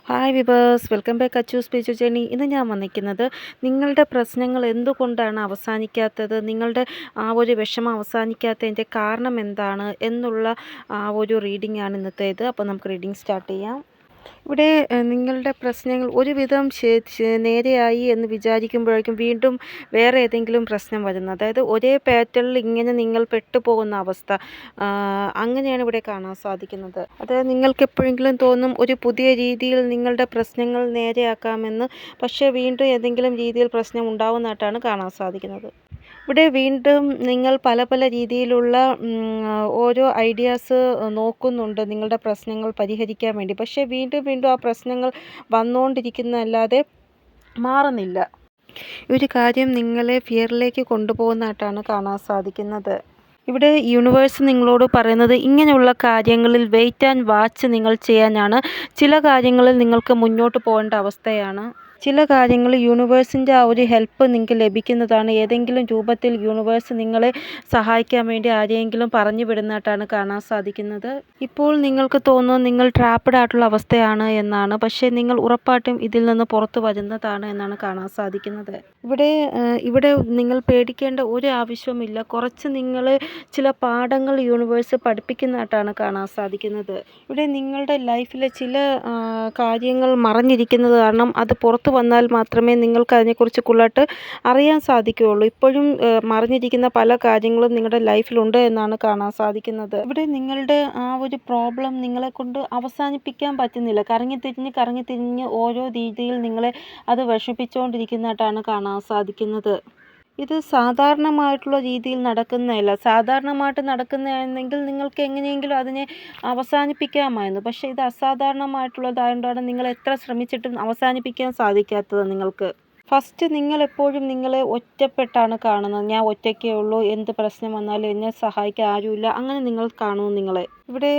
Hi viewers, welcome back Achu speech journey. ഇന്ന് ഞാൻ വന്നിരിക്കുന്നത് നിങ്ങളുടെ പ്രശ്നങ്ങൾ എന്തുകൊണ്ടാണ് അവസാനിക്കാത്തത്, നിങ്ങളുടെ ആ ഒരു വിഷമം അവസാനിക്കാത്തതിൻ്റെ കാരണം എന്താണ് എന്നുള്ള ഒരു റീഡിംഗ് ആണ് ഇന്നത്തേത്. അപ്പോൾ നമുക്ക് റീഡിംഗ് സ്റ്റാർട്ട് ചെയ്യാം. ഇവിടെ നിങ്ങളുടെ പ്രശ്നങ്ങൾ ഒരുവിധം നേരെയായി എന്ന് വിചാരിക്കുമ്പോഴേക്കും വീണ്ടും വേറെ ഏതെങ്കിലും പ്രശ്നം വരുന്നു. അതായത് ഒരേ പാറ്റേണിൽ ഇങ്ങനെ നിങ്ങൾ പെട്ടുപോകുന്ന അവസ്ഥ, അങ്ങനെയാണ് ഇവിടെ കാണാൻ സാധിക്കുന്നത്. അതായത് നിങ്ങൾക്ക് എപ്പോഴെങ്കിലും തോന്നും ഒരു പുതിയ രീതിയിൽ നിങ്ങളുടെ പ്രശ്നങ്ങൾ നേരെയാക്കാമെന്ന്, പക്ഷേ വീണ്ടും ഏതെങ്കിലും രീതിയിൽ പ്രശ്നം ഉണ്ടാവുന്നതായിട്ടാണ് കാണാൻ സാധിക്കുന്നത്. ഇവിടെ വീണ്ടും നിങ്ങൾ പല പല രീതിയിലുള്ള ഓരോ ഐഡിയാസ് നോക്കുന്നുണ്ട് നിങ്ങളുടെ പ്രശ്നങ്ങൾ പരിഹരിക്കാൻ വേണ്ടി. പക്ഷേ വീണ്ടും വീണ്ടും ആ പ്രശ്നങ്ങൾ വന്നുകൊണ്ടിരിക്കുന്നതല്ലാതെ മാറുന്നില്ല. ഒരു കാര്യം നിങ്ങളെ ഫിയറിലേക്ക് കൊണ്ടുപോകുന്നതായിട്ടാണ് കാണാൻ സാധിക്കുന്നത്. ഇവിടെ യൂണിവേഴ്സ് നിങ്ങളോട് പറയുന്നത് ഇങ്ങനെയുള്ള കാര്യങ്ങളിൽ വെയിറ്റ് ആൻഡ് വാച്ച് നിങ്ങൾ ചെയ്യാനാണ്. ചില കാര്യങ്ങളിൽ നിങ്ങൾക്ക് മുന്നോട്ട് പോകേണ്ട അവസ്ഥയാണ്. ചില കാര്യങ്ങൾ യൂണിവേഴ്സിൻ്റെ ആ ഒരു ഹെൽപ്പ് നിങ്ങൾക്ക് ലഭിക്കുന്നതാണ്. ഏതെങ്കിലും രൂപത്തിൽ യൂണിവേഴ്സ് നിങ്ങളെ സഹായിക്കാൻ വേണ്ടി ആരെയെങ്കിലും പറഞ്ഞു വിടുന്നതായിട്ടാണ് കാണാൻ സാധിക്കുന്നത്. ഇപ്പോൾ നിങ്ങൾക്ക് തോന്നുന്നു നിങ്ങൾ ട്രാപ്പ്ഡ് ആയിട്ടുള്ള അവസ്ഥയാണ് എന്നാണ്, പക്ഷേ നിങ്ങൾ ഉറപ്പായിട്ടും ഇതിൽ നിന്ന് പുറത്തു വരുന്നതാണ് എന്നാണ് കാണാൻ സാധിക്കുന്നത്. ഇവിടെ നിങ്ങൾ പേടിക്കേണ്ട ഒരു ആവശ്യവുമില്ല. കുറച്ച് നിങ്ങൾ ചില പാഠങ്ങൾ യൂണിവേഴ്സ് പഠിപ്പിക്കുന്നതായിട്ടാണ് കാണാൻ സാധിക്കുന്നത്. ഇവിടെ നിങ്ങളുടെ ലൈഫിലെ ചില കാര്യങ്ങൾ മറഞ്ഞിരിക്കുന്നത് കാരണം അത് പുറത്തു വന്നാൽ മാത്രമേ നിങ്ങൾക്ക് അതിനെക്കുറിച്ച് കൂടുതലായിട്ട് അറിയാൻ സാധിക്കുകയുള്ളൂ. ഇപ്പോഴും മറിഞ്ഞിരിക്കുന്ന പല കാര്യങ്ങളും നിങ്ങളുടെ ലൈഫിലുണ്ട് എന്നാണ് കാണാൻ സാധിക്കുന്നത്. ഇവിടെ നിങ്ങളുടെ ആ ഒരു പ്രോബ്ലം നിങ്ങളെ കൊണ്ട് അവസാനിപ്പിക്കാൻ പറ്റുന്നില്ല. കറങ്ങി തിരിഞ്ഞ് ഓരോ രീതിയിൽ നിങ്ങളെ അത് വിഷമിപ്പിച്ചുകൊണ്ടിരിക്കുന്നതായിട്ടാണ് കാണാൻ സാധിക്കുന്നത്. ഇത് സാധാരണമായിട്ടുള്ള രീതിയിൽ നടക്കുന്നതല്ല. സാധാരണമായിട്ട് നടക്കുന്നതാണെങ്കിൽ നിങ്ങൾക്ക് എങ്ങനെയെങ്കിലും അതിനെ അവസാനിപ്പിക്കാമായിരുന്നു. പക്ഷേ ഇത് അസാധാരണമായിട്ടുള്ളതായതുകൊണ്ടാണ് നിങ്ങൾ എത്ര ശ്രമിച്ചിട്ടും അവസാനിപ്പിക്കാൻ സാധിക്കാത്തത് നിങ്ങൾക്ക്. ഫസ്റ്റ് നിങ്ങളെപ്പോഴും നിങ്ങളെ ഒറ്റപ്പെട്ടാണ് കാണുന്നത്. ഞാൻ ഒറ്റയ്ക്കേ ഉള്ളൂ, എന്ത് പ്രശ്നം വന്നാലും എന്നെ സഹായിക്കാൻ ആരുമില്ല, അങ്ങനെ നിങ്ങൾ കാണുന്നു നിങ്ങളെ. ഇവിടെ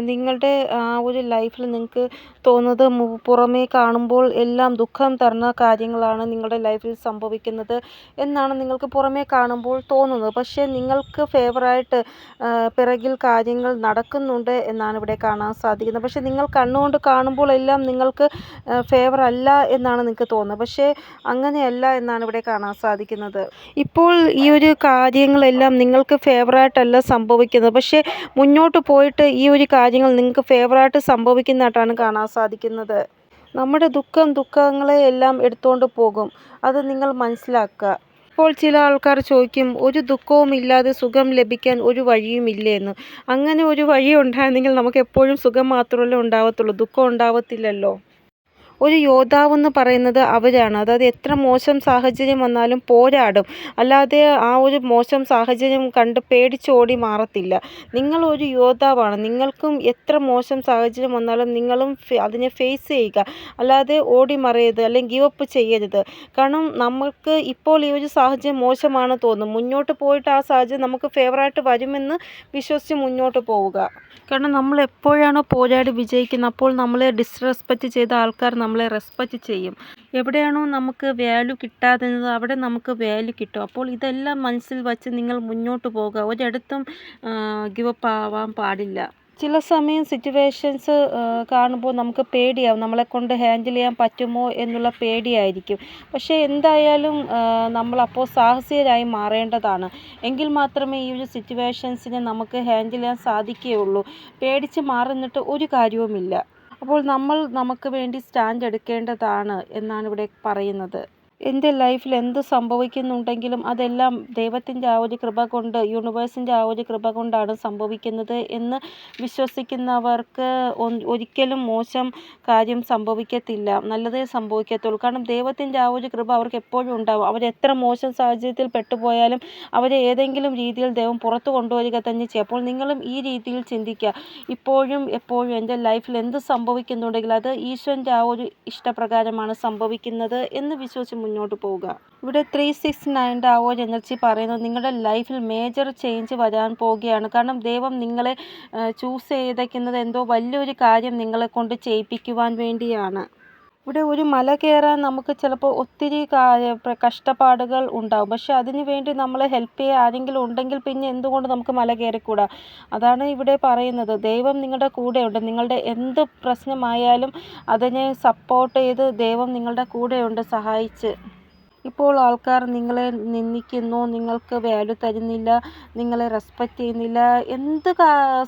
നിങ്ങളുടെ ആ ഒരു ലൈഫിൽ നിങ്ങൾക്ക് തോന്നുന്നത് പുറമേ കാണുമ്പോൾ എല്ലാം ദുഃഖം തരുന്ന കാര്യങ്ങളാണ് നിങ്ങളുടെ ലൈഫിൽ സംഭവിക്കുന്നത് എന്നാണ് നിങ്ങൾക്ക് പുറമേ കാണുമ്പോൾ തോന്നുന്നത്. പക്ഷേ നിങ്ങൾക്ക് ഫേവറായിട്ട് പിറകിൽ കാര്യങ്ങൾ നടക്കുന്നുണ്ട് എന്നാണ് ഇവിടെ കാണാൻ സാധിക്കുന്നത്. പക്ഷേ നിങ്ങൾ കണ്ണുകൊണ്ട് കാണുമ്പോൾ എല്ലാം നിങ്ങൾക്ക് ഫേവർ അല്ല എന്നാണ് നിങ്ങൾക്ക് തോന്നുന്നത്. പക്ഷേ അങ്ങനെയല്ല എന്നാണ് ഇവിടെ കാണാൻ സാധിക്കുന്നത്. ഇപ്പോൾ ഈ ഒരു കാര്യങ്ങളെല്ലാം നിങ്ങൾക്ക് ഫേവറായിട്ടല്ല സംഭവിക്കുന്നത്, പക്ഷേ മുന്നോട്ട് പോയിട്ട് ഈ ഒരു കാര്യങ്ങൾ നിങ്ങൾക്ക് ഫേവറായിട്ട് സംഭവിക്കുന്നതായിട്ടാണ് കാണാൻ സാധിക്കുന്നത്. നമ്മുടെ ദുഃഖങ്ങളെ എല്ലാം എടുത്തുകൊണ്ട് പോകും, അത് നിങ്ങൾ മനസ്സിലാക്കുക. ഇപ്പോൾ ചില ആൾക്കാർ ചോദിക്കും, ഒരു ദുഃഖവും ഇല്ലാതെ സുഖം ലഭിക്കാൻ ഒരു വഴിയും ഇല്ലേന്ന്. അങ്ങനെ ഒരു വഴി ഉണ്ടായിരുന്നെങ്കിൽ നമുക്ക് എപ്പോഴും സുഖം മാത്രമല്ലേ ഉണ്ടാവത്തുള്ളൂ, ദുഃഖം ഉണ്ടാവത്തില്ലല്ലോ. ഒരു യോദ്ധാവെന്ന് പറയുന്നത് അവരാണ്. അതായത് എത്ര മോശം സാഹചര്യം വന്നാലും പോരാടും, അല്ലാതെ ആ ഒരു മോശം സാഹചര്യം കണ്ട് പേടിച്ചോടി മാറത്തില്ല. നിങ്ങളൊരു യോദ്ധാവാണ്. നിങ്ങൾക്കും എത്ര മോശം സാഹചര്യം വന്നാലും നിങ്ങളും അതിനെ ഫേസ് ചെയ്യുക, അല്ലാതെ ഓടി മറയരുത് അല്ലെങ്കിൽ ഗിവ് അപ്പ് ചെയ്യരുത്. കാരണം നമുക്ക് ഇപ്പോൾ ഈ ഒരു സാഹചര്യം മോശമാണ് തോന്നും, മുന്നോട്ട് പോയിട്ട് ആ സാഹചര്യം നമുക്ക് ഫേവറായിട്ട് വരുമെന്ന് വിശ്വസിച്ച് മുന്നോട്ട് പോവുക. കാരണം നമ്മൾ എപ്പോഴാണോ പോരാടി വിജയിക്കുന്നത് അപ്പോൾ നമ്മളെ ഡിസ്റെസ്പെക്റ്റ് ചെയ്ത ആൾക്കാർ നമ്മളെ റെസ്പെക്റ്റ് ചെയ്യും. എവിടെയാണോ നമുക്ക് വാല്യൂ കിട്ടാതിരുന്നത് അവിടെ നമുക്ക് വാല്യൂ കിട്ടും. അപ്പോൾ ഇതെല്ലാം മനസ്സിൽ വച്ച് നിങ്ങൾ മുന്നോട്ട് പോകുക. ഒരിടത്തും ഗിവ് അപ്പ് ആവാൻ പാടില്ല. ചില സമയം സിറ്റുവേഷൻസ് കാണുമ്പോൾ നമുക്ക് പേടിയാവും, നമ്മളെക്കൊണ്ട് ഹാൻഡിൽ ചെയ്യാൻ പറ്റുമോ എന്നുള്ള പേടിയായിരിക്കും. പക്ഷേ എന്തായാലും നമ്മളപ്പോൾ സാഹസികരായി മാറേണ്ടതാണ്. എങ്കിൽ മാത്രമേ ഈ ഒരു സിറ്റുവേഷൻസിനെ നമുക്ക് ഹാൻഡിൽ ചെയ്യാൻ സാധിക്കുകയുള്ളൂ. പേടിച്ച് മാറുന്നിട്ട് ഒരു കാര്യവുമില്ല. അപ്പോൾ നമ്മൾ നമുക്ക് വേണ്ടി സ്റ്റാൻഡ് എടുക്കേണ്ടതാണ് എന്നാണ് ഇവിടെ പറയുന്നത്. എൻ്റെ ലൈഫിൽ എന്ത് സംഭവിക്കുന്നുണ്ടെങ്കിലും അതെല്ലാം ദൈവത്തിൻ്റെ ആ ഒരു കൃപ കൊണ്ട്, യൂണിവേഴ്സിൻ്റെ ആ ഒരു കൃപ കൊണ്ടാണ് സംഭവിക്കുന്നത് എന്ന് വിശ്വസിക്കുന്നവർക്ക് ഒരിക്കലും മോശം കാര്യം സംഭവിക്കത്തില്ല, നല്ലതേ സംഭവിക്കത്തുള്ളൂ. കാരണം ദൈവത്തിൻ്റെ ആ ഒരു കൃപ അവർക്ക് എപ്പോഴും ഉണ്ടാവും. അവരെത്ര മോശം സാഹചര്യത്തിൽ പെട്ടുപോയാലും അവരെ ഏതെങ്കിലും രീതിയിൽ ദൈവം പുറത്തു കൊണ്ടുവരിക തന്നെ ചെയ്യും. അപ്പോൾ നിങ്ങളും ഈ രീതിയിൽ ചിന്തിക്കുക, ഇപ്പോഴും എപ്പോഴും എൻ്റെ ലൈഫിൽ എന്ത് സംഭവിക്കുന്നുണ്ടെങ്കിൽ അത് ഈശ്വരൻ്റെ ആ ഒരു ഇഷ്ടപ്രകാരമാണ് സംഭവിക്കുന്നത് എന്ന് വിശ്വസിച്ച് മുന്നോട്ട് പോവുക. ഇവിടെ 369 ആ ഒരു എനർജി പറയുന്നത് നിങ്ങളുടെ ലൈഫിൽ മേജർ ചേഞ്ച് വരാൻ പോവുകയാണ്. കാരണം ദൈവം നിങ്ങളെ ചൂസ് ചെയ്തേക്കുന്നത് എന്തോ വലിയൊരു കാര്യം നിങ്ങളെ കൊണ്ട് ചെയ്യിപ്പിക്കുവാൻ വേണ്ടിയാണ്. ഇവിടെ ഒരു മല കയറാൻ നമുക്ക് ചിലപ്പോൾ ഒത്തിരി കഷ്ടപ്പാടുകൾ ഉണ്ടാവും. പക്ഷെ അതിന് വേണ്ടി നമ്മളെ ഹെൽപ്പ് ചെയ്യാൻ ആരെങ്കിലും ഉണ്ടെങ്കിൽ പിന്നെ എന്തുകൊണ്ട് നമുക്ക് മല കയറിക്കൂടാ? അതാണ് ഇവിടെ പറയുന്നത്. ദൈവം നിങ്ങളുടെ കൂടെയുണ്ട്. നിങ്ങളുടെ എന്ത് പ്രശ്നമായാലും അതിനെ സപ്പോർട്ട് ചെയ്ത് ദൈവം നിങ്ങളുടെ കൂടെയുണ്ട് സഹായിച്ച്. ഇപ്പോൾ ആൾക്കാർ നിങ്ങളെ നിന്ദിക്കുന്നു, നിങ്ങൾക്ക് വാല്യൂ തരുന്നില്ല, നിങ്ങളെ റെസ്പെക്റ്റ് ചെയ്യുന്നില്ല. എന്ത്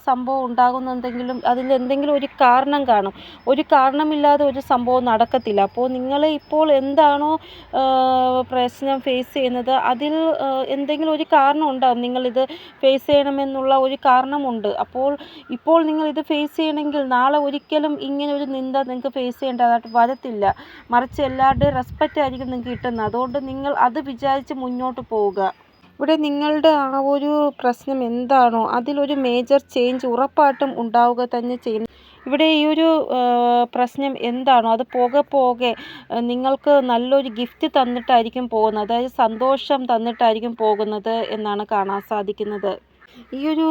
സംഭവം ഉണ്ടാകുന്നുണ്ടെങ്കിലും അതിലെന്തെങ്കിലും ഒരു കാരണം കാണും. ഒരു കാരണമില്ലാതെ ഒരു സംഭവം നടക്കത്തില്ല. അപ്പോൾ നിങ്ങൾ ഇപ്പോൾ എന്താണോ പ്രശ്നം ഫേസ് ചെയ്യുന്നത് അതിൽ എന്തെങ്കിലും ഒരു കാരണം ഉണ്ടാകും. നിങ്ങളിത് ഫേസ് ചെയ്യണമെന്നുള്ള ഒരു കാരണമുണ്ട്. അപ്പോൾ ഇപ്പോൾ നിങ്ങളിത് ഫേസ് ചെയ്യണമെങ്കിൽ നാളെ ഒരിക്കലും ഇങ്ങനെ ഒരു നിന്ദ നിങ്ങൾക്ക് ഫേസ് ചെയ്യേണ്ടതായിട്ട് വരത്തില്ല. മറിച്ച് എല്ലാവരുടെയും റെസ്പെക്റ്റ് ആയിരിക്കും നിങ്ങൾക്ക് കിട്ടുന്നത്. അതുകൊണ്ട് നിങ്ങൾ അത് വിചാരിച്ച് മുന്നോട്ട് പോവുക. ഇവിടെ നിങ്ങളുടെ ആ ഒരു പ്രശ്നം എന്താണോ അതിലൊരു മേജർ ചേഞ്ച് ഉറപ്പായിട്ടും ഉണ്ടാവുക തന്നെ ചെയ്യും. ഇവിടെ ഈ ഒരു പ്രശ്നം എന്താണോ അത് പോകെ നിങ്ങൾക്ക് നല്ലൊരു ഗിഫ്റ്റ് തന്നിട്ടായിരിക്കും പോകുന്നത്. അതായത് സന്തോഷം തന്നിട്ടായിരിക്കും പോകുന്നത് എന്നാണ് കാണാൻ സാധിക്കുന്നത്. ഈ ഒരു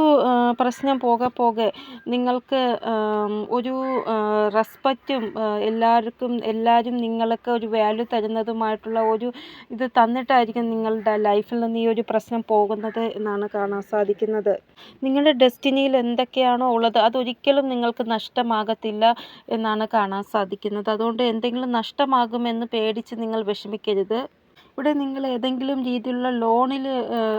പ്രശ്നം പോകെ നിങ്ങൾക്ക് ഒരു റെസ്പെക്റ്റും എല്ലാവരും നിങ്ങൾക്ക് ഒരു വാല്യൂ തരുന്നതുമായിട്ടുള്ള ഒരു ഇത് തന്നിട്ടായിരിക്കും നിങ്ങളുടെ ലൈഫിൽ നിന്ന് ഈ ഒരു പ്രശ്നം പോകുന്നത് എന്നാണ് കാണാൻ സാധിക്കുന്നത്. നിങ്ങളുടെ ഡെസ്റ്റിനിയിൽ എന്തൊക്കെയാണോ ഉള്ളത് അതൊരിക്കലും നിങ്ങൾക്ക് നഷ്ടമാകത്തില്ല എന്നാണ് കാണാൻ സാധിക്കുന്നത്. അതുകൊണ്ട് എന്തെങ്കിലും നഷ്ടമാകുമെന്ന് പേടിച്ച് നിങ്ങൾ വിഷമിക്കരുത്. ഇവിടെ നിങ്ങൾ ഏതെങ്കിലും രീതിയിലുള്ള ലോണിൽ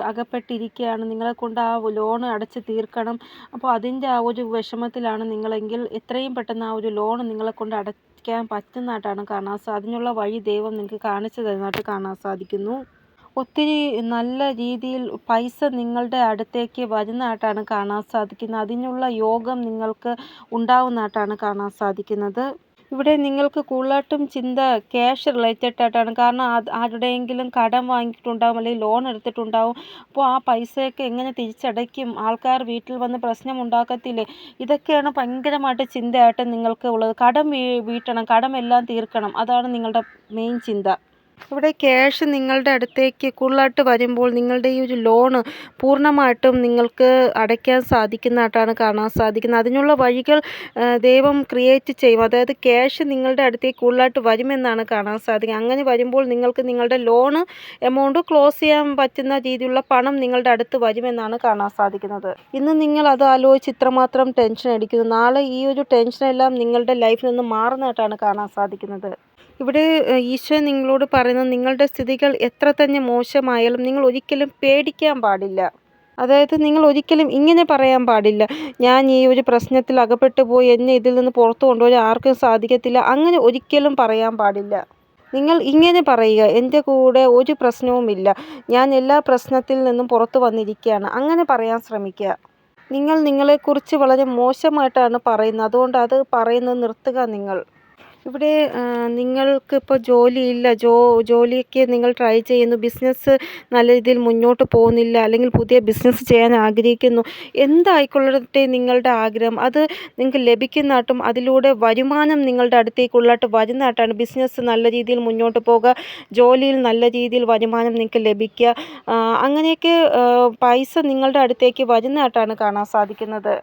അകപ്പെട്ടിരിക്കുകയാണ്. നിങ്ങളെക്കൊണ്ട് ആ ലോൺ അടച്ച് തീർക്കണം. അപ്പോൾ അതിൻ്റെ ആ ഒരു വിഷമത്തിലാണ് നിങ്ങളെങ്കിൽ എത്രയും പെട്ടെന്ന് ആ ഒരു ലോൺ നിങ്ങളെക്കൊണ്ട് അടയ്ക്കാൻ പറ്റുന്നതായിട്ടാണ് അതിനുള്ള വഴി ദൈവം നിങ്ങൾക്ക് കാണിച്ചു തരുന്നതായിട്ട് കാണാൻ സാധിക്കുന്നു. ഒത്തിരി നല്ല രീതിയിൽ പൈസ നിങ്ങളുടെ അടുത്തേക്ക് വരുന്നതായിട്ടാണ് കാണാൻ സാധിക്കുന്നത്. അതിനുള്ള യോഗം നിങ്ങൾക്ക് ഉണ്ടാവുന്നതായിട്ടാണ് കാണാൻ സാധിക്കുന്നത്. ഇവിടെ നിങ്ങൾക്ക് കൂടുതലായിട്ടും ചിന്ത ക്യാഷ് റിലേറ്റഡ് ആയിട്ടാണ്. കാരണം ആരുടെയെങ്കിലും കടം വാങ്ങിയിട്ടുണ്ടാവും അല്ലെങ്കിൽ ലോൺ എടുത്തിട്ടുണ്ടാവും. അപ്പോൾ ആ പൈസയൊക്കെ എങ്ങനെ തിരിച്ചടയ്ക്കും? ആൾക്കാർ വീട്ടിൽ വന്ന് പ്രശ്നം ഉണ്ടാക്കത്തില്ലേ? ഇതൊക്കെയാണ് ഭയങ്കരമായിട്ട് ചിന്തയായിട്ട് നിങ്ങൾക്ക് ഉള്ളത്. കടം വീട്ടണം, കടമെല്ലാം തീർക്കണം. അതാണ് നിങ്ങളുടെ മെയിൻ ചിന്ത. ഇവിടെ ക്യാഷ് നിങ്ങളുടെ അടുത്തേക്ക് കൂടുതലായിട്ട് വരുമ്പോൾ നിങ്ങളുടെ ഈ ഒരു ലോണ് പൂർണ്ണമായിട്ടും നിങ്ങൾക്ക് അടയ്ക്കാൻ സാധിക്കുന്നതായിട്ടാണ് കാണാൻ സാധിക്കുന്നത്. അതിനുള്ള വഴികൾ ദൈവം ക്രിയേറ്റ് ചെയ്യും. അതായത് ക്യാഷ് നിങ്ങളുടെ അടുത്തേക്ക് കൂടുതലായിട്ട് വരുമെന്നാണ് കാണാൻ സാധിക്കുന്നത്. അങ്ങനെ വരുമ്പോൾ നിങ്ങൾക്ക് നിങ്ങളുടെ ലോണ് എമൗണ്ട് ക്ലോസ് ചെയ്യാൻ പറ്റുന്ന രീതിയിലുള്ള പണം നിങ്ങളുടെ അടുത്ത് വരുമെന്നാണ് കാണാൻ സാധിക്കുന്നത്. ഇന്ന് നിങ്ങൾ അത് ആലോചിച്ച് ഇത്രമാത്രം ടെൻഷൻ അടിക്കുന്നു. നാളെ ഈ ഒരു ടെൻഷനെല്ലാം നിങ്ങളുടെ ലൈഫിൽ നിന്ന് മാറുന്നതായിട്ടാണ് കാണാൻ സാധിക്കുന്നത്. ഇവിടെ ഈശോ നിങ്ങളോട് പറയുന്നത് നിങ്ങളുടെ സ്ഥിതികൾ എത്ര തന്നെ മോശമായാലും നിങ്ങൾ ഒരിക്കലും പേടിക്കാൻ പാടില്ല. അതായത് നിങ്ങൾ ഒരിക്കലും ഇങ്ങനെ പറയാൻ പാടില്ല, ഞാൻ ഈ ഒരു പ്രശ്നത്തിൽ അകപ്പെട്ടു പോയി, എന്നെ ഇതിൽ നിന്ന് പുറത്തു കൊണ്ടുപോയി ആർക്കും സാധിക്കത്തില്ല. അങ്ങനെ ഒരിക്കലും പറയാൻ പാടില്ല. നിങ്ങൾ ഇങ്ങനെ പറയുക, എൻ്റെ കൂടെ ഒരു പ്രശ്നവുമില്ല, ഞാൻ എല്ലാ പ്രശ്നത്തിൽ നിന്നും പുറത്തു വന്നിരിക്കുകയാണ്. അങ്ങനെ പറയാൻ ശ്രമിക്കുക. നിങ്ങൾ നിങ്ങളെക്കുറിച്ച് വളരെ മോശമായിട്ടാണ് പറയുന്നത്. അതുകൊണ്ട് അത് പറയുന്നത് നിർത്തുക നിങ്ങൾ. ഇവിടെ നിങ്ങൾക്കിപ്പോൾ ജോലിയില്ല, ജോലിക്ക് നിങ്ങൾ ട്രൈ ചെയ്യുന്നു, ബിസിനസ് നല്ല രീതിയിൽ മുന്നോട്ട് പോകുന്നില്ല, അല്ലെങ്കിൽ പുതിയ ബിസിനസ് ചെയ്യാൻ ആഗ്രഹിക്കുന്നു. എന്തായിക്കൊള്ളട്ടെ നിങ്ങളുടെ ആഗ്രഹം, അത് നിങ്ങൾക്ക് ലഭിക്കുന്നതായിട്ടും അതിലൂടെ വരുമാനം നിങ്ങളുടെ അടുത്തേക്കുള്ളതായിട്ട് വരുന്നതായിട്ടാണ്. ബിസിനസ് നല്ല രീതിയിൽ മുന്നോട്ട് പോകുക, ജോലിയിൽ നല്ല രീതിയിൽ വരുമാനം നിങ്ങൾക്ക് ലഭിക്കുക, അങ്ങനെയൊക്കെ പൈസ നിങ്ങളുടെ അടുത്തേക്ക് വരുന്നതായിട്ടാണ് കാണാൻ സാധിക്കുന്നത്.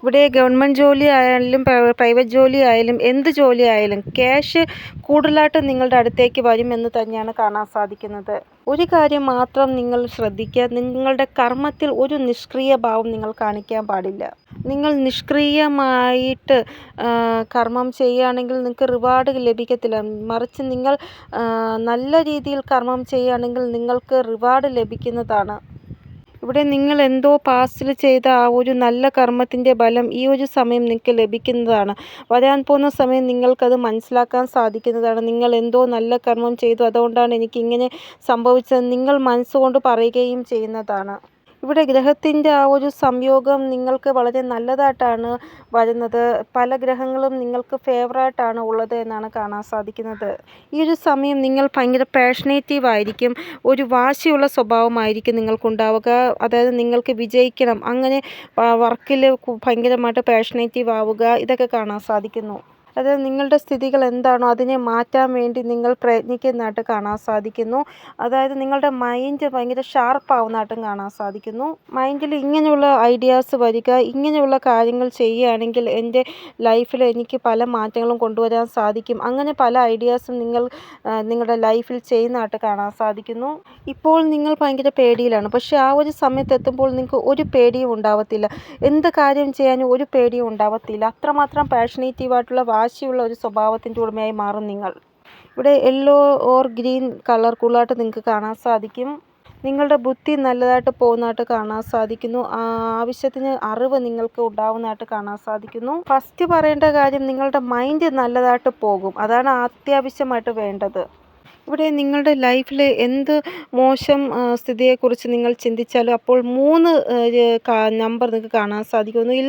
ഇവിടെ ഗവൺമെൻറ് ജോലി ആയാലും പ്രൈവറ്റ് ജോലി ആയാലും എന്ത് ജോലി ആയാലും ക്യാഷ് കൂടുതലായിട്ട് നിങ്ങളുടെ അടുത്തേക്ക് വരുമെന്ന് തന്നെയാണ് കാണാൻ സാധിക്കുന്നത്. ഒരു കാര്യം മാത്രം നിങ്ങൾ ശ്രദ്ധിക്കുക, നിങ്ങളുടെ കർമ്മത്തിൽ ഒരു നിഷ്ക്രിയ ഭാവം നിങ്ങൾ കാണിക്കാൻ പാടില്ല. നിങ്ങൾ നിഷ്ക്രിയമായിട്ട് കർമ്മം ചെയ്യുകയാണെങ്കിൽ നിങ്ങൾക്ക് റിവാർഡ് ലഭിക്കത്തില്ല. മറിച്ച് നിങ്ങൾ നല്ല രീതിയിൽ കർമ്മം ചെയ്യുകയാണെങ്കിൽ നിങ്ങൾക്ക് റിവാർഡ് ലഭിക്കുന്നതാണ്. ഇവിടെ നിങ്ങൾ എന്തോ പാസ്റ്റിൽ ചെയ്ത ആ ഒരു നല്ല കർമ്മത്തിൻ്റെ ബലം ഈ ഒരു സമയം നിങ്ങൾക്ക് ലഭിക്കുന്നതാണ്. വരാൻ പോകുന്ന സമയം നിങ്ങൾക്കത് മനസ്സിലാക്കാൻ സാധിക്കുന്നതാണ്. നിങ്ങൾ എന്തോ നല്ല കർമ്മം ചെയ്തു, അതുകൊണ്ടാണ് എനിക്കിങ്ങനെ സംഭവിച്ചത് നിങ്ങൾ മനസ്സുകൊണ്ട് പറയുകയും ചെയ്യുന്നതാണ്. ഇവിടെ ഗ്രഹത്തിൻ്റെ ആ ഒരു സംയോഗം നിങ്ങൾക്ക് വളരെ നല്ലതായിട്ടാണ് വരുന്നത്. പല ഗ്രഹങ്ങളും നിങ്ങൾക്ക് ഫേവറായിട്ടാണ് ഉള്ളത് എന്നാണ് കാണാൻ സാധിക്കുന്നത്. ഈ ഒരു സമയം നിങ്ങൾ ഭയങ്കര പാഷനേറ്റീവ് ആയിരിക്കും, ഒരു വാശിയുള്ള സ്വഭാവമായിരിക്കും നിങ്ങൾക്കുണ്ടാവുക. അതായത് നിങ്ങൾക്ക് വിജയിക്കണം, അങ്ങനെ വർക്കിൽ ഭയങ്കരമായിട്ട് പാഷനേറ്റീവ് ആവുക, ഇതൊക്കെ കാണാൻ സാധിക്കുന്നു. അതായത് നിങ്ങളുടെ സ്ഥിതികൾ എന്താണോ അതിനെ മാറ്റാൻ വേണ്ടി നിങ്ങൾ പ്രയത്നിക്കുന്നതായിട്ട് കാണാൻ സാധിക്കുന്നു. അതായത് നിങ്ങളുടെ മൈൻഡ് ഭയങ്കര ഷാർപ്പാവുന്നതായിട്ടും കാണാൻ സാധിക്കുന്നു. മൈൻഡിൽ ഇങ്ങനെയുള്ള ഐഡിയാസ് വരിക, ഇങ്ങനെയുള്ള കാര്യങ്ങൾ ചെയ്യുകയാണെങ്കിൽ എൻ്റെ ലൈഫിൽ എനിക്ക് പല മാറ്റങ്ങളും കൊണ്ടുവരാൻ സാധിക്കും. അങ്ങനെ പല ഐഡിയാസും നിങ്ങൾ നിങ്ങളുടെ ലൈഫിൽ ചെയ്യുന്നതായിട്ട് കാണാൻ സാധിക്കുന്നു. ഇപ്പോൾ നിങ്ങൾ ഭയങ്കര പേടിയിലാണ്. പക്ഷേ ആ ഒരു സമയത്തെത്തുമ്പോൾ നിങ്ങൾക്ക് ഒരു പേടിയും ഉണ്ടാവത്തില്ല. എന്ത് കാര്യം ചെയ്യാനും ഒരു പേടിയും ഉണ്ടാവത്തില്ല. അത്രമാത്രം പാഷനേറ്റീവായിട്ടുള്ള വാശിയുള്ള ഒരു സ്വഭാവത്തിൻ്റെ ഉടമയായി മാറും നിങ്ങൾ. ഇവിടെ യെല്ലോ ഓർ ഗ്രീൻ കളർ കൂടുതലായിട്ട് നിങ്ങൾക്ക് കാണാൻ സാധിക്കും. നിങ്ങളുടെ ബുദ്ധി നല്ലതായിട്ട് പോകുന്നതായിട്ട് കാണാൻ സാധിക്കുന്നു. ആവശ്യത്തിന് അറിവ് നിങ്ങൾക്ക് ഉണ്ടാവുന്നതായിട്ട് കാണാൻ സാധിക്കുന്നു. ഫസ്റ്റ് പറയേണ്ട കാര്യം നിങ്ങളുടെ മൈൻഡ് നല്ലതായിട്ട് പോകും. അതാണ് അത്യാവശ്യമായിട്ട് വേണ്ടത്. ഇവിടെ നിങ്ങളുടെ ലൈഫിൽ എന്ത് മോശം സ്ഥിതിയെക്കുറിച്ച് നിങ്ങൾ ചിന്തിച്ചാലും അപ്പോൾ 3 നമ്പർ നിങ്ങൾക്ക് കാണാൻ സാധിക്കും. ഒന്നുകിൽ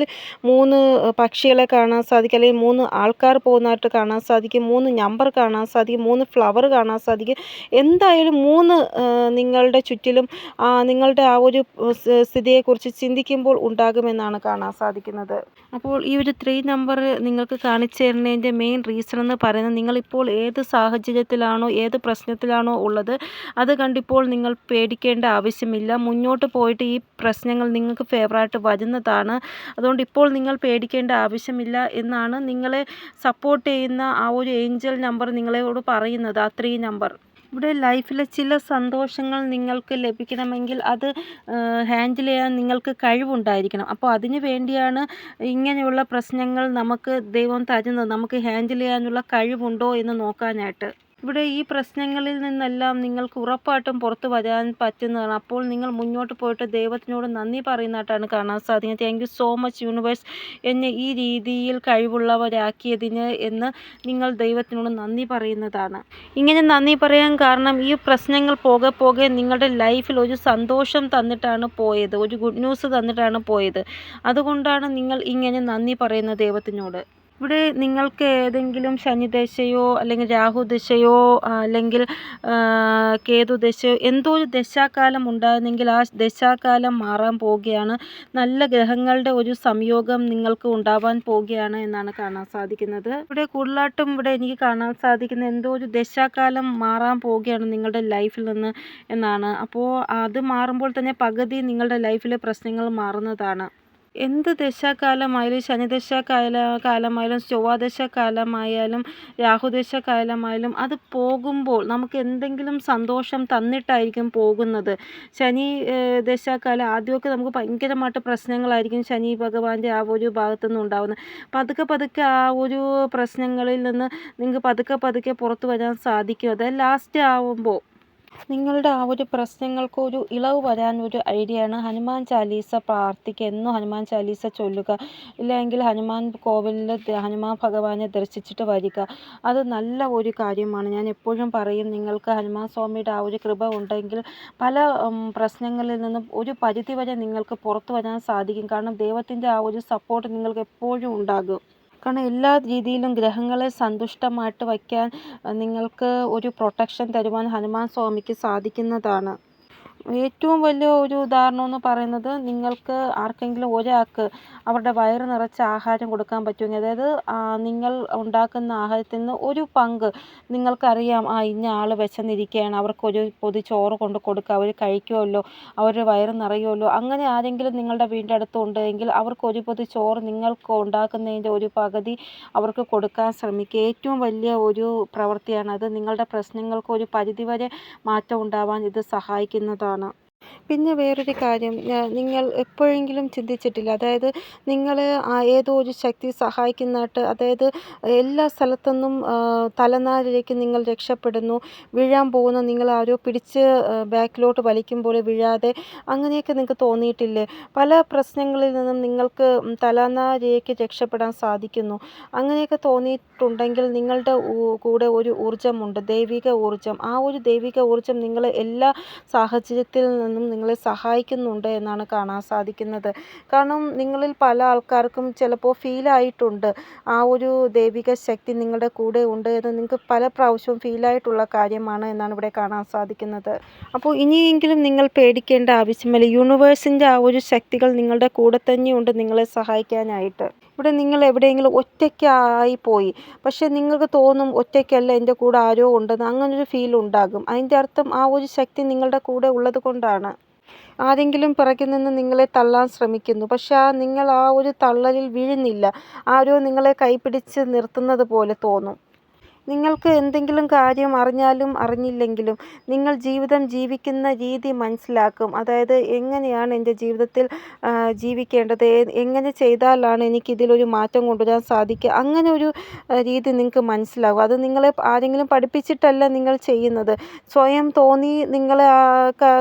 3 പക്ഷികളെ കാണാൻ സാധിക്കും, അല്ലെങ്കിൽ 3 ആൾക്കാർ പോകുന്നതായിട്ട് കാണാൻ സാധിക്കും, 3 നമ്പർ കാണാൻ സാധിക്കും, 3 ഫ്ലവർ കാണാൻ സാധിക്കും. എന്തായാലും 3 നിങ്ങളുടെ ചുറ്റിലും നിങ്ങളുടെ ആ ഒരു സ്ഥിതിയെക്കുറിച്ച് ചിന്തിക്കുമ്പോൾ ഉണ്ടാകുമെന്നാണ് കാണാൻ സാധിക്കുന്നത്. അപ്പോൾ ഈ ഒരു 3 നമ്പർ നിങ്ങൾക്ക് കാണിച്ചു തരുന്നതിൻ്റെ മെയിൻ റീസൺ എന്ന് പറയുന്നത് നിങ്ങളിപ്പോൾ ഏത് സാഹചര്യത്തിലാണോ ഏത് പ്രശ്നത്തിലാണോ ഉള്ളത് അത് കണ്ടിപ്പോൾ നിങ്ങൾ പേടിക്കേണ്ട ആവശ്യമില്ല. മുന്നോട്ട് പോയിട്ട് ഈ പ്രശ്നങ്ങൾ നിങ്ങൾക്ക് ഫേവറായിട്ട് വരുന്നതാണ്. അതുകൊണ്ട് ഇപ്പോൾ നിങ്ങൾ പേടിക്കേണ്ട ആവശ്യമില്ല എന്നാണ് നിങ്ങളെ സപ്പോർട്ട് ചെയ്യുന്ന ആ ഒരു ഏഞ്ചൽ നമ്പർ നിങ്ങളോട് പറയുന്നത്, ആ 3 നമ്പർ. ഇവിടെ ലൈഫിലെ ചില സന്തോഷങ്ങൾ നിങ്ങൾക്ക് ലഭിക്കണമെങ്കിൽ അത് ഹാൻഡിൽ ചെയ്യാൻ നിങ്ങൾക്ക് കഴിവുണ്ടായിരിക്കണം. അപ്പോൾ അതിന് വേണ്ടിയാണ് ഇങ്ങനെയുള്ള പ്രശ്നങ്ങൾ നമുക്ക് ദൈവം തരുന്നത്, നമുക്ക് ഹാൻഡിൽ ചെയ്യാനുള്ള കഴിവുണ്ടോ എന്ന് നോക്കാനായിട്ട്. ഇവിടെ ഈ പ്രശ്നങ്ങളിൽ നിന്നെല്ലാം നിങ്ങൾക്ക് ഉറപ്പായിട്ടും പുറത്ത് വരാൻ പറ്റുന്നതാണ്. അപ്പോൾ നിങ്ങൾ മുന്നോട്ട് പോയിട്ട് ദൈവത്തിനോട് നന്ദി പറയുന്നതായിട്ടാണ് കാണാൻ സാധിക്കുന്നത്. Thank you so much universe, എന്നെ ഈ രീതിയിൽ കഴിവുള്ളവരാക്കിയതിന് എന്ന് നിങ്ങൾ ദൈവത്തിനോട് നന്ദി പറയുന്നതാണ്. ഇങ്ങനെ നന്ദി പറയാൻ കാരണം ഈ പ്രശ്നങ്ങൾ പോകെ പോകെ നിങ്ങളുടെ ലൈഫിൽ ഒരു സന്തോഷം തന്നിട്ടാണ് പോയത്, ഒരു ഗുഡ് ന്യൂസ് തന്നിട്ടാണ് പോയത്. അതുകൊണ്ടാണ് നിങ്ങൾ ഇങ്ങനെ നന്ദി പറയുന്നത് ദൈവത്തിനോട്. ഇവിടെ നിങ്ങൾക്ക് ഏതെങ്കിലും ശനിദശയോ അല്ലെങ്കിൽ രാഹുദശയോ അല്ലെങ്കിൽ കേതുദശയോ എന്തോ ഒരു ദശാകാലം ഉണ്ടായിരുന്നെങ്കിൽ ആ ദശാകാലം മാറാൻ പോവുകയാണ്. നല്ല ഗ്രഹങ്ങളുടെ ഒരു സംയോഗം നിങ്ങൾക്ക് ഉണ്ടാവാൻ പോവുകയാണ് എന്നാണ് കാണാൻ സാധിക്കുന്നത്. ഇവിടെ കൂടുതലായിട്ടും ഇവിടെ എനിക്ക് കാണാൻ സാധിക്കുന്ന എന്തോ ഒരു ദശാകാലം മാറാൻ പോവുകയാണ് നിങ്ങളുടെ ലൈഫിൽ നിന്ന് എന്നാണ്. അപ്പോൾ അത് മാറുമ്പോൾ തന്നെ പകുതി നിങ്ങളുടെ ലൈഫിലെ പ്രശ്നങ്ങൾ മാറുന്നതാണ്. എന്ത് ദശാകാലമായാലും കാലമായാലും ചൊവ്വാദശാകാലമായാലും രാഹുദശാകാലമായാലും അത് പോകുമ്പോൾ നമുക്ക് എന്തെങ്കിലും സന്തോഷം തന്നിട്ടായിരിക്കും പോകുന്നത്. ശനി ദശാകാലം ആദ്യമൊക്കെ നമുക്ക് ഭയങ്കരമായിട്ട് പ്രശ്നങ്ങളായിരിക്കും ശനി ഭഗവാന്റെ ആ ഒരു ഭാഗത്തു നിന്ന് ഉണ്ടാകുന്നത്. പതുക്കെ പതുക്കെ ആ ഒരു പ്രശ്നങ്ങളിൽ നിന്ന് നിങ്ങൾക്ക് പതുക്കെ പതുക്കെ പുറത്തു വരാൻ സാധിക്കും. അത് ലാസ്റ്റ് ആവുമ്പോൾ നിങ്ങളുടെ ആ ഒരു പ്രശ്നങ്ങൾക്ക് ഒരു ഇളവ് വരാൻ ഒരു ഐഡിയയാണ് ഹനുമാൻ ചാലീസ പ്രാർത്ഥിക്കുക. എന്നും ഹനുമാൻ ചാലീസ ചൊല്ലുക, ഇല്ലെങ്കിൽ ഹനുമാൻ കോവിലിൽ ഹനുമാൻ ഭഗവാനെ ദർശിച്ചിട്ട് വരിക. അത് നല്ല ഒരു കാര്യമാണ്. ഞാൻ എപ്പോഴും പറയും, നിങ്ങൾക്ക് ഹനുമാൻ സ്വാമിയുടെ ആ ഒരു കൃപ ഉണ്ടെങ്കിൽ പല പ്രശ്നങ്ങളിൽ നിന്നും ഒരു പരിധി വരെ നിങ്ങൾക്ക് പുറത്തു വരാൻ സാധിക്കും. കാരണം ദൈവത്തിൻ്റെ ആ ഒരു സപ്പോർട്ട് നിങ്ങൾക്ക് എപ്പോഴും ഉണ്ടാകും. കാരണം എല്ലാ രീതിയിലും ഗ്രഹങ്ങളെ സന്തുഷ്ടമായിട്ട് വയ്ക്കാൻ നിങ്ങൾക്ക് ഒരു പ്രൊട്ടക്ഷൻ തരുവാൻ ഹനുമാൻ സ്വാമിക്ക് സാധിക്കുന്നതാണ്. ഏറ്റവും വലിയ ഒരു ഉദാഹരണം എന്ന് പറയുന്നത് നിങ്ങൾക്ക് ആർക്കെങ്കിലും ഒരാൾക്ക് അവരുടെ വയറ് നിറച്ച് ആഹാരം കൊടുക്കാൻ പറ്റുമെങ്കിൽ, അതായത് നിങ്ങൾ ഉണ്ടാക്കുന്ന ആഹാരത്തിൽ നിന്ന് ഒരു പങ്ക് നിങ്ങൾക്കറിയാം ഇന്ന ആൾ വിശന്നിരിക്കുകയാണ്, അവർക്കൊരു പൊതി ചോറ് കൊണ്ട് കൊടുക്കുക, അവർ കഴിക്കുമല്ലോ, അവരുടെ വയറ് നിറയുമല്ലോ. അങ്ങനെ ആരെങ്കിലും നിങ്ങളുടെ വീടിൻ്റെ അടുത്ത് ഉണ്ടെങ്കിൽ അവർക്കൊരു പൊതി ചോറ് നിങ്ങൾക്ക് ഉണ്ടാക്കുന്നതിൻ്റെ ഒരു പകുതി അവർക്ക് കൊടുക്കാൻ ശ്രമിക്കുക. ഏറ്റവും വലിയ ഒരു പ്രവൃത്തിയാണത്. നിങ്ങളുടെ പ്രശ്നങ്ങൾക്ക് ഒരു പരിധിവരെ മാറ്റം ഉണ്ടാവാൻ ഇത് സഹായിക്കുന്നതാണ്. പിന്നെ വേറൊരു കാര്യം നിങ്ങൾ എപ്പോഴെങ്കിലും ചിന്തിച്ചിട്ടില്ല, അതായത് നിങ്ങളെ ഏതോ ഒരു ശക്തി സഹായിക്കുന്നതായിട്ട്, അതായത് എല്ലാ സ്ഥലത്തുനിന്നും തലനാരിഴയ്ക്ക് നിങ്ങൾ രക്ഷപ്പെടുന്നു, വീഴാൻ പോകുന്ന നിങ്ങൾ ആരോ പിടിച്ച് ബാക്കിലോട്ട് വലിക്കുമ്പോൾ വീഴാതെ, അങ്ങനെയൊക്കെ നിങ്ങൾക്ക് തോന്നിയിട്ടില്ലേ? പല പ്രശ്നങ്ങളിൽ നിന്നും നിങ്ങൾക്ക് തലനാരിഴയ്ക്ക് രക്ഷപ്പെടാൻ സാധിക്കുന്നു. അങ്ങനെയൊക്കെ തോന്നിയിട്ടുണ്ടെങ്കിൽ നിങ്ങളുടെ കൂടെ ഒരു ഊർജ്ജമുണ്ട്, ദൈവിക ഊർജ്ജം. ആ ഒരു ദൈവിക ഊർജ്ജം നിങ്ങളെ എല്ലാ സാഹചര്യത്തിൽ നിന്നും നിങ്ങളെ സഹായിക്കുന്നുണ്ട് എന്നാണ് കാണാൻ സാധിക്കുന്നത്. കാരണം നിങ്ങളിൽ പല ആൾക്കാർക്കും ചിലപ്പോൾ ഫീലായിട്ടുണ്ട് ആ ഒരു ദൈവിക ശക്തി നിങ്ങളുടെ കൂടെ ഉണ്ട് എന്ന് നിങ്ങൾക്ക് പല പ്രാവശ്യവും ഫീലായിട്ടുള്ള കാര്യമാണ് എന്നാണ് ഇവിടെ കാണാൻ സാധിക്കുന്നത്. അപ്പോൾ ഇനിയെങ്കിലും നിങ്ങൾ പേടിക്കേണ്ട ആവശ്യമില്ല. യൂണിവേഴ്സിൻ്റെ ആ ഒരു ശക്തികൾ നിങ്ങളുടെ കൂടെ തന്നെയുണ്ട് നിങ്ങളെ സഹായിക്കാനായിട്ട്. ഇവിടെ നിങ്ങൾ എവിടെയെങ്കിലും ഒറ്റയ്ക്കായി പോയി, പക്ഷേ നിങ്ങൾക്ക് തോന്നും ഒറ്റയ്ക്കല്ല, എൻ്റെ കൂടെ ആരോ ഉണ്ടെന്ന്, അങ്ങനൊരു ഫീൽ ഉണ്ടാകും. അതിൻ്റെ അർത്ഥം ആ ഒരു ശക്തി നിങ്ങളുടെ കൂടെ ഉള്ളത് കൊണ്ടാണ്. ആരെങ്കിലും പിറകിൽ നിന്ന് നിങ്ങളെ തള്ളാൻ ശ്രമിക്കുന്നു, പക്ഷേ നിങ്ങൾ ആ ഒരു തള്ളലിൽ വീഴുന്നില്ല. ആരോ നിങ്ങളെ കൈപിടിച്ച് നിർത്തുന്നത് പോലെ തോന്നും. നിങ്ങൾക്ക് എന്തെങ്കിലും കാര്യം അറിഞ്ഞാലും അറിഞ്ഞില്ലെങ്കിലും നിങ്ങൾ ജീവിതം ജീവിക്കുന്ന രീതി മനസ്സിലാക്കും. അതായത് എങ്ങനെയാണ് എൻ്റെ ജീവിതത്തിൽ ജീവിക്കേണ്ടത്, എങ്ങനെ ചെയ്താലാണ് എനിക്കിതിലൊരു മാറ്റം കൊണ്ടുവരാൻ സാധിക്കുക, അങ്ങനെ ഒരു രീതി നിങ്ങൾക്ക് മനസ്സിലാകും. അത് നിങ്ങളെ ആരെങ്കിലും പഠിപ്പിച്ചിട്ടല്ല നിങ്ങൾ ചെയ്യുന്നത്, സ്വയം തോന്നി നിങ്ങളെ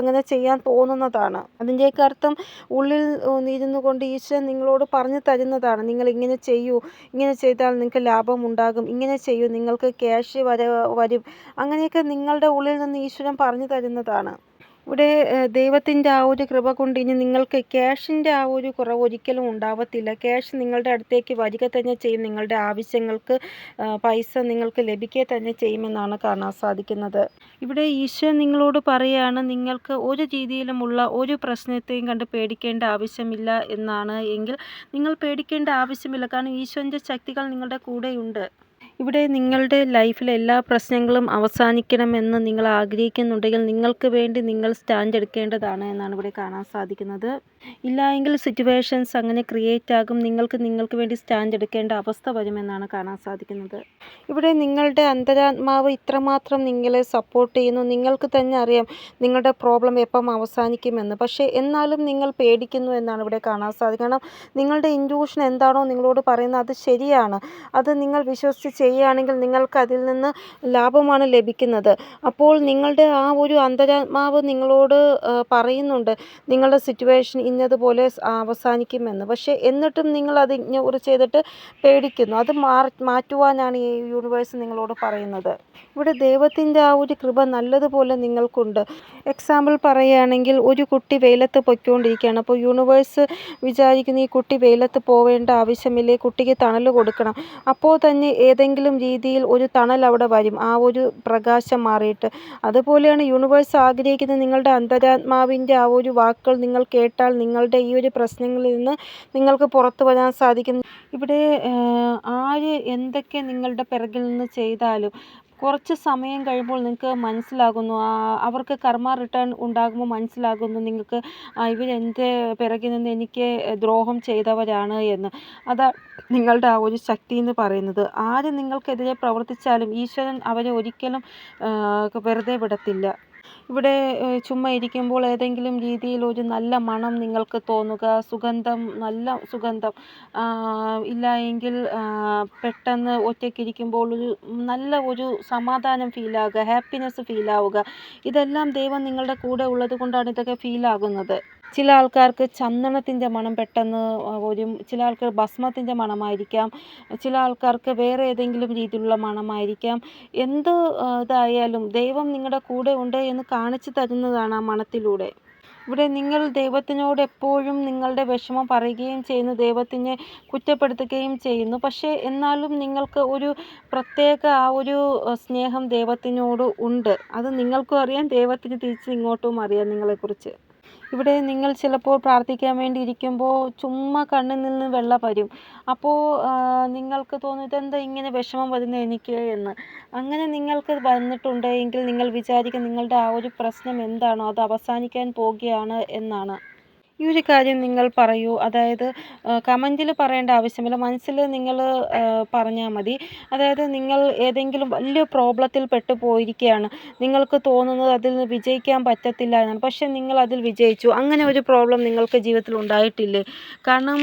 അങ്ങനെ ചെയ്യാൻ തോന്നുന്നതാണ്. അതിൻ്റെയൊക്കെ അർത്ഥം ഉള്ളിൽ ഇരുന്നു കൊണ്ട് ഈശ്വരൻ നിങ്ങളോട് പറഞ്ഞു തരുന്നതാണ്, നിങ്ങൾ ഇങ്ങനെ ചെയ്യൂ, ഇങ്ങനെ ചെയ്താൽ നിങ്ങൾക്ക് ലാഭമുണ്ടാകും, ഇങ്ങനെ ചെയ്യൂ, നിങ്ങൾക്ക് ക്യാഷ് വരും. അങ്ങനെയൊക്കെ നിങ്ങളുടെ ഉള്ളിൽ നിന്ന് ഈശ്വരൻ പറഞ്ഞു തരുന്നതാണ്. ഇവിടെ ദൈവത്തിൻ്റെ ആ ഒരു കൃപ കൊണ്ട് ഇനി നിങ്ങൾക്ക് ക്യാഷിൻ്റെ ആ ഒരു കുറവ് ഒരിക്കലും ഉണ്ടാവത്തില്ല. ക്യാഷ് നിങ്ങളുടെ അടുത്തേക്ക് വരിക തന്നെ ചെയ്യും. നിങ്ങളുടെ ആവശ്യങ്ങൾക്ക് പൈസ നിങ്ങൾക്ക് ലഭിക്കുക തന്നെ ചെയ്യുമെന്നാണ് കാണാൻ സാധിക്കുന്നത്. ഇവിടെ ഈശ്വരൻ നിങ്ങളോട് പറയുകയാണ്, നിങ്ങൾക്ക് ഒരു രീതിയിലുമുള്ള ഒരു പ്രശ്നത്തെയും കണ്ട് പേടിക്കേണ്ട ആവശ്യമില്ല എന്നാണ്. എങ്കിൽ നിങ്ങൾ പേടിക്കേണ്ട ആവശ്യമില്ല, കാരണം ഈശ്വരൻ്റെ ശക്തികൾ നിങ്ങളുടെ കൂടെയുണ്ട്. ഇവിടെ നിങ്ങളുടെ ലൈഫിലെ എല്ലാ പ്രശ്നങ്ങളും അവസാനിക്കണമെന്ന് നിങ്ങൾ ആഗ്രഹിക്കുന്നുണ്ടെങ്കിൽ നിങ്ങൾക്ക് വേണ്ടി നിങ്ങൾ സ്റ്റാൻഡ് എടുക്കേണ്ടതാണ് എന്നാണ് ഇവിടെ കാണാൻ സാധിക്കുന്നത്. ഇല്ലായെങ്കിൽ സിറ്റുവേഷൻസ് അങ്ങനെ ക്രിയേറ്റ് ആകും, നിങ്ങൾക്ക് വേണ്ടി സ്റ്റാൻഡ് എടുക്കേണ്ട അവസ്ഥ വരുമെന്നാണ് കാണാൻ സാധിക്കുന്നത്. ഇവിടെ നിങ്ങളുടെ അന്തരാത്മാവ് ഇത്രമാത്രം നിങ്ങളെ സപ്പോർട്ട് ചെയ്യുന്നു. നിങ്ങൾക്ക് തന്നെ അറിയാം നിങ്ങളുടെ പ്രോബ്ലം എപ്പം അവസാനിക്കുമെന്ന്. പക്ഷേ എന്നാലും നിങ്ങൾ പേടിക്കുന്നു എന്നാണ് ഇവിടെ കാണാൻ സാധിക്കുന്നത്. കാരണം നിങ്ങളുടെ ഇൻറ്റ്യൂഷൻ എന്താണോ നിങ്ങളോട് പറയുന്നത് അത് ശരിയാണ്. അത് നിങ്ങൾ വിശ്വസിച്ച് ചെയ്യുകയാണെങ്കിൽ നിങ്ങൾക്ക് അതിൽ നിന്ന് ലാഭമാണ് ലഭിക്കുന്നത്. അപ്പോൾ നിങ്ങളുടെ ആ ഒരു അന്തരാത്മാവ് നിങ്ങളോട് പറയുന്നുണ്ട് നിങ്ങളുടെ സിറ്റുവേഷൻ ഇന്നതുപോലെ അവസാനിക്കുമെന്ന്. പക്ഷേ എന്നിട്ടും നിങ്ങൾ അത് ഇഗ്നോർ ചെയ്തിട്ട് പേടിക്കുന്നു. അത് മാറ്റുവാനാണ് ഈ യൂണിവേഴ്സ് നിങ്ങളോട് പറയുന്നത്. ഇവിടെ ദൈവത്തിൻ്റെ ആ ഒരു കൃപ നല്ലതുപോലെ നിങ്ങൾക്കുണ്ട്. എക്സാമ്പിൾ പറയുകയാണെങ്കിൽ ഒരു കുട്ടി വെയിലത്ത് പൊയ്ക്കൊണ്ടിരിക്കുകയാണ്. അപ്പോൾ യൂണിവേഴ്സ് വിചാരിക്കുന്നു ഈ കുട്ടി വെയിലത്ത് പോവേണ്ട ആവശ്യമില്ല, കുട്ടിക്ക് തണൽ കൊടുക്കണം. അപ്പോൾ തന്നെ ഏതെങ്കിലും രീതിയിൽ ഒരു തണൽ അവിടെ വരും, ആ ഒരു പ്രകാശം മാറിയിട്ട്. അതുപോലെയാണ് യൂണിവേഴ്സ് ആഗ്രഹിക്കുന്നത് നിങ്ങളുടെ അന്തരാത്മാവിൻ്റെ ആ ഒരു വാക്കുകൾ നിങ്ങൾ കേട്ടാൽ നിങ്ങളുടെ ഈ ഒരു പ്രശ്നങ്ങളിൽ നിന്ന് നിങ്ങൾക്ക് പുറത്തു വരാൻ സാധിക്കും. ഇവിടെ ആര് എന്തൊക്കെ നിങ്ങളുടെ പിറകിൽ നിന്ന് ചെയ്താലും കുറച്ച് സമയം കഴിയുമ്പോൾ നിങ്ങൾക്ക് മനസ്സിലാകുന്നു, അവർക്ക് കർമ്മ റിട്ടേൺ ഉണ്ടാകുമ്പോൾ മനസ്സിലാകുന്നു നിങ്ങൾക്ക് ഇവരെൻ്റെ പിറകിൽ നിന്ന് എനിക്ക് ദ്രോഹം ചെയ്തവരാണ് എന്ന്. അതാണ് നിങ്ങളുടെ ആ ഒരു ശക്തി എന്ന് പറയുന്നത്. ആര് നിങ്ങൾക്കെതിരെ പ്രവർത്തിച്ചാലും ഈശ്വരൻ അവരെ ഒരിക്കലും വെറുതെ വിടത്തില്ല. ഇവിടെ ചുമ്മാ ഇരിക്കുമ്പോൾ ഏതെങ്കിലും രീതിയിൽ ഒരു നല്ല മണം നിങ്ങൾക്ക് തോന്നുക, നല്ല സുഗന്ധം, ഇല്ല എങ്കിൽ പെട്ടെന്ന് ഒറ്റയ്ക്കിരിക്കുമ്പോൾ നല്ല ഒരു സമാധാനം ഫീലാവുക, ഹാപ്പിനെസ് ഫീലാവുക, ഇതെല്ലാം ദൈവം നിങ്ങളുടെ കൂടെ ഉള്ളത് കൊണ്ടാണ് ഇതൊക്കെ ഫീലാകുന്നത്. ചില ആൾക്കാർക്ക് ചന്ദനത്തിൻ്റെ മണം പെട്ടെന്ന് വരും, ചില ആൾക്കാർ ഭസ്മത്തിൻ്റെ മണമായിരിക്കാം, ചില ആൾക്കാർക്ക് വേറെ ഏതെങ്കിലും രീതിയിലുള്ള മണമായിരിക്കാം. എന്ത് ഇതായാലും ദൈവം നിങ്ങളുടെ കൂടെ ഉണ്ട് എന്ന് കാണിച്ചു തരുന്നതാണ് ആ മണത്തിലൂടെ. ഇവിടെ നിങ്ങൾ ദൈവത്തിനോട് എപ്പോഴും നിങ്ങളുടെ വിഷമം പറയുകയും ചെയ്യുന്നു, ദൈവത്തിനെ കുറ്റപ്പെടുത്തുകയും ചെയ്യുന്നു. പക്ഷേ എന്നാലും നിങ്ങൾക്ക് ഒരു പ്രത്യേക ആ ഒരു സ്നേഹം ദൈവത്തിനോട് ഉണ്ട്. അത് നിങ്ങൾക്കും അറിയാം, ദൈവത്തിന് തിരിച്ച് ഇങ്ങോട്ടും അറിയാം നിങ്ങളെക്കുറിച്ച്. ഇവിടെ നിങ്ങൾ ചിലപ്പോൾ പ്രാർത്ഥിക്കാൻ വേണ്ടി ഇരിക്കുമ്പോൾ ചുമ്മാ കണ്ണിൽ നിന്ന് വെള്ളം വരും. അപ്പോൾ നിങ്ങൾക്ക് തോന്നും ഇതെന്താ ഇങ്ങനെ വിഷമം വരുന്നത് എനിക്ക് എന്ന്. അങ്ങനെ നിങ്ങൾക്ക് വന്നിട്ടുണ്ട് എങ്കിൽ നിങ്ങൾ വിചാരിക്കും നിങ്ങളുടെ ആ ഒരു പ്രശ്നം എന്താണോ അത് അവസാനിക്കാൻ പോകുകയാണ് എന്നാണ്. ഈ ഒരു കാര്യം നിങ്ങൾ പറയൂ. അതായത് കമൻറ്റിൽ പറയേണ്ട ആവശ്യമില്ല, മനസ്സിൽ നിങ്ങൾ പറഞ്ഞാൽ മതി. അതായത് നിങ്ങൾ ഏതെങ്കിലും വലിയ പ്രോബ്ലത്തിൽ പെട്ടു പോയിരിക്കുകയാണ്, നിങ്ങൾക്ക് തോന്നുന്നത് അതിൽ നിന്ന് വിജയിക്കാൻ പറ്റത്തില്ല എന്നാണ്, പക്ഷേ നിങ്ങൾ അതിൽ വിജയിച്ചു. അങ്ങനെ ഒരു പ്രോബ്ലം നിങ്ങൾക്ക് ജീവിതത്തിൽ ഉണ്ടായിട്ടില്ലേ? കാരണം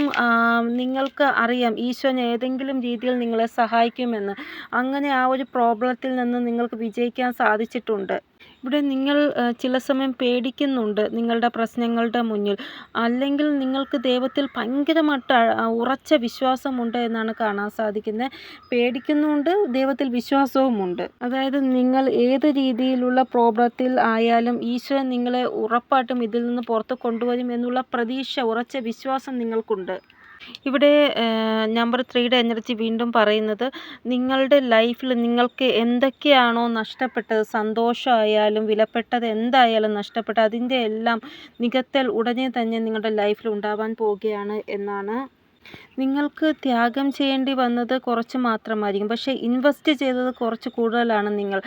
നിങ്ങൾക്ക് അറിയാം ഈശ്വരൻ ഏതെങ്കിലും രീതിയിൽ നിങ്ങളെ സഹായിക്കുമെന്ന്. അങ്ങനെ ആ ഒരു പ്രോബ്ലത്തിൽ നിന്ന് നിങ്ങൾക്ക് വിജയിക്കാൻ സാധിച്ചിട്ടുണ്ട്. ഇവിടെ നിങ്ങൾ ചില സമയം പേടിക്കുന്നുണ്ട് നിങ്ങളുടെ പ്രശ്നങ്ങളുടെ മുന്നിൽ, അല്ലെങ്കിൽ നിങ്ങൾക്ക് ദൈവത്തിൽ ഭയങ്കരമായിട്ട് ഉറച്ച വിശ്വാസമുണ്ട് എന്നാണ് കാണാൻ സാധിക്കുന്നത്. പേടിക്കുന്നുണ്ട്, ദൈവത്തിൽ വിശ്വാസവുമുണ്ട്. അതായത് നിങ്ങൾ ഏത് രീതിയിലുള്ള പ്രോബ്ലത്തിൽ ആയാലും ഈശ്വരൻ നിങ്ങളെ ഉറപ്പായിട്ടും ഇതിൽ നിന്ന് പുറത്ത് കൊണ്ടുവരും എന്നുള്ള പ്രതീക്ഷ, ഉറച്ച വിശ്വാസം നിങ്ങൾക്കുണ്ട്. ഇവിടെ നമ്പർ 3യുടെ എനർജി വീണ്ടും പറയുന്നത് നിങ്ങളുടെ ലൈഫിൽ നിങ്ങൾക്ക് എന്തൊക്കെയാണോ നഷ്ടപ്പെട്ടത്, സന്തോഷമായാലും വിലപ്പെട്ടത് എന്തായാലും നഷ്ടപ്പെട്ടത്, അതിൻ്റെ എല്ലാം നികത്തൽ ഉടനെ തന്നെ നിങ്ങളുടെ ലൈഫിൽ ഉണ്ടാവാൻ പോവുകയാണ് എന്നാണ്. നിങ്ങൾക്ക് ത്യാഗം ചെയ്യേണ്ടി വന്നത് കുറച്ച് മാത്രമായിരിക്കും. പക്ഷേ ഇൻവെസ്റ്റ് ചെയ്തത് കുറച്ച് കൂടുതലാണ് നിങ്ങൾ.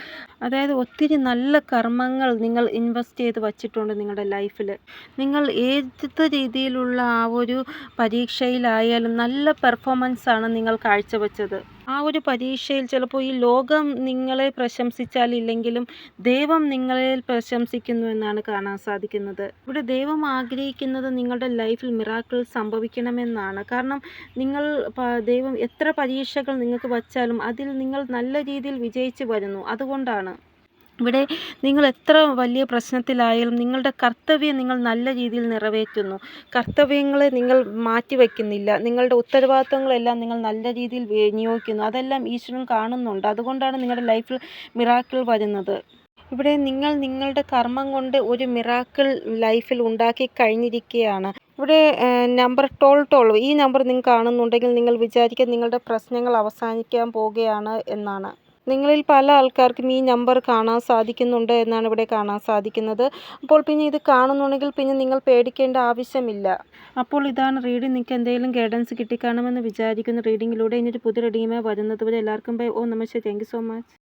അതായത് ഒത്തിരി നല്ല കർമ്മങ്ങൾ നിങ്ങൾ ഇൻവെസ്റ്റ് ചെയ്ത് വച്ചിട്ടുണ്ട് നിങ്ങളുടെ ലൈഫിൽ. നിങ്ങൾ ഏത് രീതിയിലുള്ള ആ ഒരു പരീക്ഷയിലായാലും നല്ല പെർഫോമൻസാണ് നിങ്ങൾ കാഴ്ചവെച്ചത്. ആ ഒരു പരീക്ഷയിൽ ചിലപ്പോൾ ഈ ലോകം നിങ്ങളെ പ്രശംസിച്ചാലില്ലെങ്കിലും ദൈവം നിങ്ങളെ പ്രശംസിക്കുന്നു എന്നാണ് കാണാൻ സാധിക്കുന്നത്. ഇവിടെ ദൈവം ആഗ്രഹിക്കുന്നത് നിങ്ങളുടെ ലൈഫിൽ മിറാക്കിൾ സംഭവിക്കണമെന്നാണ്. കാരണം നിങ്ങൾ ദൈവം എത്ര പരീക്ഷകൾ നിങ്ങൾക്ക് വച്ചാലും അതിൽ നിങ്ങൾ നല്ല രീതിയിൽ വിജയിച്ച് വരുന്നു. അതുകൊണ്ടാണ് ഇവിടെ നിങ്ങൾ എത്ര വലിയ പ്രശ്നത്തിലായാലും നിങ്ങളുടെ കർത്തവ്യം നിങ്ങൾ നല്ല രീതിയിൽ നിറവേറ്റുന്നു. കർത്തവ്യങ്ങളെ നിങ്ങൾ മാറ്റിവെക്കുന്നില്ല. നിങ്ങളുടെ ഉത്തരവാദിത്തങ്ങളെല്ലാം നിങ്ങൾ നല്ല രീതിയിൽ വിനിയോഗിക്കുന്നു. അതെല്ലാം ഈശ്വരൻ കാണുന്നുണ്ട്. അതുകൊണ്ടാണ് നിങ്ങളുടെ ലൈഫിൽ മിറാക്കിൾ വരുന്നത്. ഇവിടെ നിങ്ങൾ നിങ്ങളുടെ കർമ്മം കൊണ്ട് ഒരു മിറാക്കിൾ ലൈഫിൽ ഉണ്ടാക്കി കഴിഞ്ഞിരിക്കുകയാണ്. ഇവിടെ നമ്പർ 12 ഈ നമ്പർ നിങ്ങൾ കാണുന്നുണ്ടെങ്കിൽ നിങ്ങൾ വിചാരിക്കുക നിങ്ങളുടെ പ്രശ്നങ്ങൾ അവസാനിക്കാൻ പോകുകയാണ് എന്നാണ്. നിങ്ങളിൽ പല ആൾക്കാർക്കും ഈ നമ്പർ കാണാൻ സാധിക്കുന്നുണ്ട് എന്നാണ് ഇവിടെ കാണാൻ സാധിക്കുന്നത്. അപ്പോൾ പിന്നെ ഇത് കാണുന്നുണ്ടെങ്കിൽ പിന്നെ നിങ്ങൾ പേടിക്കേണ്ട ആവശ്യമില്ല. അപ്പോൾ ഇതാണ് റീഡിംഗ്. നിങ്ങൾക്ക് എന്തെങ്കിലും ഗൈഡൻസ് കിട്ടിക്കാണുമെന്ന് വിചാരിക്കുന്നു. റീഡിങ്ങിലൂടെ ഇനിയൊരു പുതിയ റീഡിങ്ങുമായി വരുന്നത് വരെ എല്ലാവർക്കും ബൈ. ഓം നമഃ ശിവായ. Thank you so much.